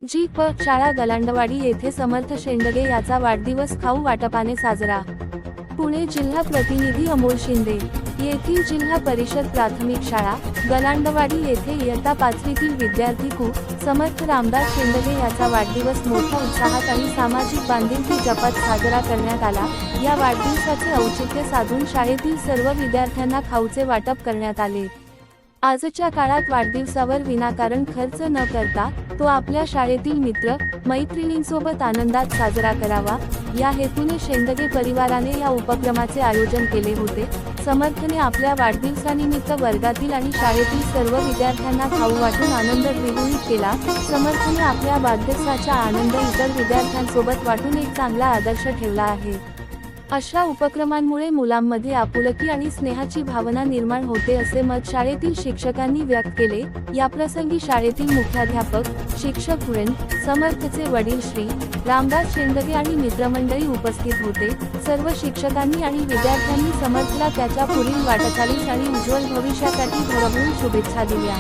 जी प शाळा गलांडवाडी येथे समर्थ शेंडगे याचा वाढदिवस खाऊ वाटपाने साजरा। पुणे जिल्हा प्रतिनिधी अमोल शिंदे। येथील जिल्हा परिषद प्राथमिक शाळा गलांडवाडी येथे इयत्ता 5वीतील विद्यार्थी समर्थ रामदास शेंडगे याचा वाढदिवस मोठ्या उत्साहात आणि सामाजिक बांधिलकी जपत साजरा करण्यात आला। या वाढदिवसाचे औचित्य साधून शाळेतील सर्व विद्यार्थ्यांना खाऊचे वाटप करण्यात आले। आजच्या काळात वाढदिवसावर विनाकारण खर्च न करता तो आपल्या शाळेतील मित्र मैत्रिणींसोबत आनंदात साजरा करावा, या हेतूने शेंडगे परिवाराने या उपक्रमाचे आयोजन केले होते। समर्थने आपल्या वाढदिवसानिमित्त वर्गातील आणि शाळेतील सर्व विद्यार्थ्यांना खाऊ वाटून आनंद द्विगुणित केला। समर्थने आपल्या वाढदिवसाचा आनंद इतर विद्यार्थ्यांसोबत वाटून एक चांगला आदर्श ठेवला आहे। अशा उपक्रमांमुळे मुलांमध्ये आपुलकी आणि स्नेहाची भावना निर्माण होते असे मत शाळेतील शिक्षकांनी व्यक्त केले। याप्रसंगी शाळेतील मुख्याध्यापक, शिक्षक वृंद, समर्थचे वडील श्री रामदास शेंडगे आणि मित्रमंडळी उपस्थित होते। सर्व शिक्षकांनी आणि विद्यार्थ्यांनी समर्थला त्याच्या पुढील वाटचालीस आणि उज्ज्वल भविष्यासाठी भरभरून शुभेच्छा दिल्या।